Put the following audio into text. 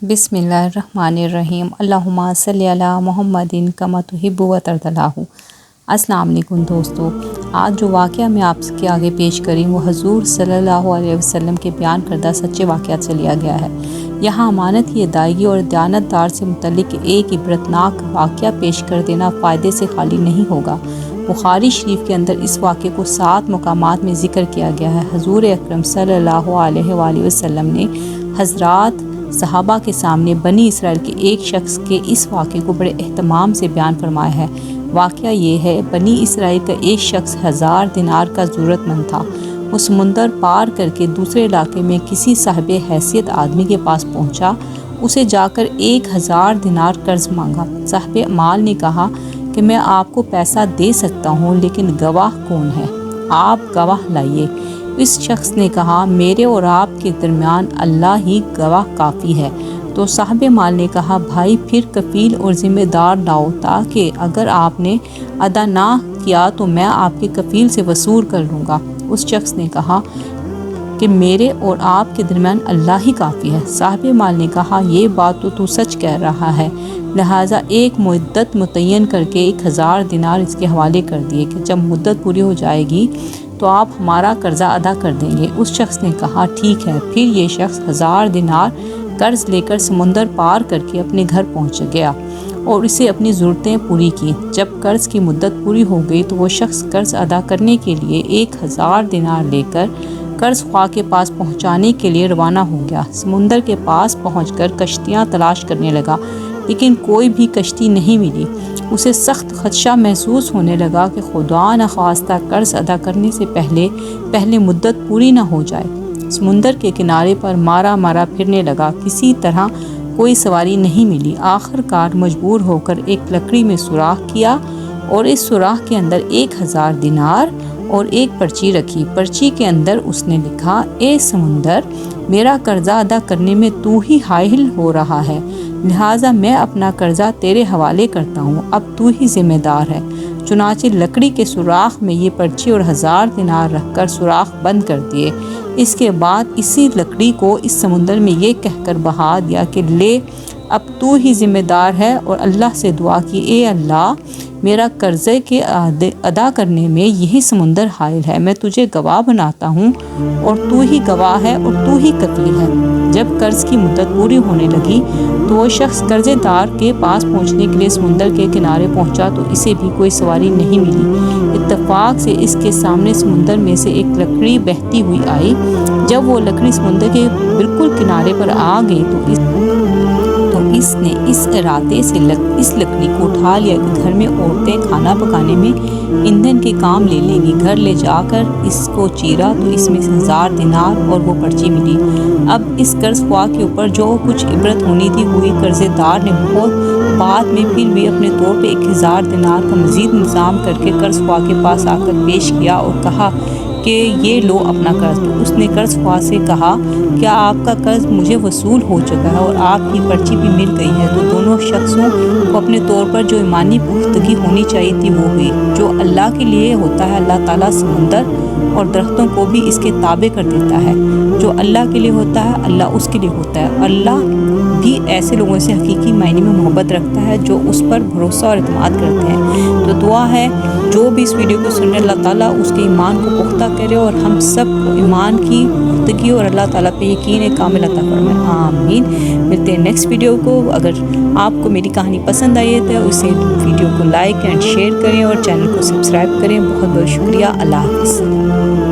बिस्मिल्लाहिर्रहमानिर्रहीम अल्लाहुम्मा सल्ली अला मुहम्मदिन कमा तुहिब्बु व तर्दलाहु। अस्सलाम वालेकुम दोस्तों, आज जो वाक़या मैं आपके आगे पेश करी वो हुज़ूर सल्लल्लाहु अलैहि वसल्लम के बयान करदा सच्चे वाक़यात से लिया गया है। यहाँ अमानत की अदायगी और दयानतदार से मुतल्लिक़ एक इबरतनाक वाक़या पेश कर देना फ़ायदे से खाली नहीं होगा। बुखारी शरीफ के अंदर इस वाक़े को 7 मकामात में ज़िक्र किया गया है। हुज़ूर अकरम सल्लल्लाहु अलैहि वसल्लम ने हज़रात सहाबा के सामने बनी इसराइल के एक शख्स के इस वाक़े को बड़े एहतमाम से बयान फरमाया है। वाक़या ये है, बनी इसराइल का एक शख्स 1000 दिनार का ज़रूरतमंद था। वो समुंदर पार करके दूसरे इलाके में किसी साहिब हैसियत आदमी के पास पहुंचा। उसे जाकर 1000 दिनार कर्ज़ मांगा। साहिब माल ने कहा कि मैं आपको पैसा दे सकता हूँ, लेकिन गवाह कौन है? आप गवाह लाइए। इस शख्स ने कहा, मेरे और आपके दरमियान अल्लाह ही गवाह काफ़ी है। तो साहिब माल ने कहा, भाई फिर कफ़ील और ज़िम्मेदार लाओ, ताकि अगर आपने अदा ना किया तो मैं आपके कफ़ील से वसूल कर लूँगा। उस शख्स ने कहा कि मेरे और आपके दरमियान अल्लाह ही काफ़ी है। साहिब माल ने कहा, ये बात तो तू सच कह रहा है, लिहाजा एक मुद्दत मुतय्यन करके 1000 दिनार इसके हवाले कर दिए कि जब मुद्दत पूरी हो जाएगी तो आप हमारा कर्ज़ा अदा कर देंगे। उस शख्स ने कहा, ठीक है। फिर ये शख्स 1000 दिनार कर्ज़ लेकर समुंदर पार करके अपने घर पहुंच गया और इसे अपनी ज़रूरतें पूरी की। जब कर्ज़ की मुद्दत पूरी हो गई तो वो शख्स कर्ज़ अदा करने के लिए 1000 दिनार लेकर कर्ज़ ख्वाह के पास पहुंचाने के लिए रवाना हो गया। समुंदर के पास पहुंचकर कश्तियां तलाश करने लगा, लेकिन कोई भी कश्ती नहीं मिली। उसे सख्त खदशा महसूस होने लगा कि खुदा न ख्वास्ता कर्ज़ अदा करने से पहले मुद्दत पूरी ना हो जाए। समुंदर के किनारे पर मारा फिरने लगा, किसी तरह कोई सवारी नहीं मिली। आखिरकार मजबूर होकर एक लकड़ी में सुराख किया और इस सुराख के अंदर 1000 दिनार और एक पर्ची रखी। पर्ची के अंदर उसने लिखा, ए समुंदर, मेरा कर्ज़ा अदा करने में तू ही हाइल हो रहा है, लिहाजा मैं अपना कर्ज़ा तेरे हवाले करता हूँ, अब तू ही ज़िम्मेदार है। चुनाचे लकड़ी के सुराख में ये पर्ची और 1000 दिनार रखकर सुराख बंद कर दिए। इसके बाद इसी लकड़ी को इस समुंदर में ये कहकर बहा दिया कि ले, अब तू ही ज़िम्मेदार है, और अल्लाह से दुआ की, ए अल्लाह, मेरा कर्ज़े के अदा करने में यही समुंदर हाइल है। मैं तुझे गवाह बनाता हूँ और तू ही गवाह है और तू ही कफ़ील है। जब कर्ज़ की मुद्दत पूरी होने लगी तो वो शख्स कर्ज़ेदार के पास पहुँचने के लिए समुंदर के किनारे पहुँचा तो इसे भी कोई सवारी नहीं मिली। इत्तेफाक से इसके सामने समुंदर में से एक लकड़ी बहती हुई आई। जब वो लकड़ी समुंदर के बिल्कुल किनारे पर आ गई तो इसने इस इरादे से इस लकड़ी को उठा लिया कि घर में औरतें खाना पकाने में ईंधन के काम ले लेंगी। घर ले जाकर इसको चीरा तो इसमें 1000 दिनार और वो पर्ची मिली। अब इस कर्ज़ ख्वाह के ऊपर जो कुछ इबरत होनी थी हुई। कर्ज़ेदार ने बहुत बाद में फिर भी अपने तौर पे 1000 दिनार का मज़ीद इंतज़ाम करके कर्ज़ ख्वाह के पास आकर पेश किया और कहा कि ये लो अपना कर्ज़। तो उसने कर्ज़ ख्वाह से कहा, क्या आपका कर्ज़ मुझे वसूल हो चुका है और आपकी पर्ची भी मिल गई है? तो दोनों शख्सों को अपने तौर पर जो ईमानी पुख्तगी होनी चाहिए थी वो हुई। जो अल्लाह के लिए होता है, अल्लाह ताला समुंदर और दरख्तों को भी इसके ताबे कर देता है। जो अल्लाह के लिए होता है, अल्लाह उसके लिए होता है। अल्लाह भी ऐसे लोगों से हकीकी मायने में मोहब्बत रखता है जो उस पर भरोसा और एतमाद करते हैं। तो दुआ है जो भी इस वीडियो को सुन रहे, अल्लाह ताला उसके ईमान को पुख्ता करे और हम सब को ईमान की पुख्तगी और अल्लाह ताला पे यकीन कामिल अता फरमाए। आमीन। मिलते हैं नेक्स्ट वीडियो को। अगर आपको मेरी कहानी पसंद आई है तो उसे वीडियो को लाइक एंड शेयर करें और चैनल को सब्सक्राइब करें। बहुत बहुत शुक्रिया। अल्लाह हाफ़िज़।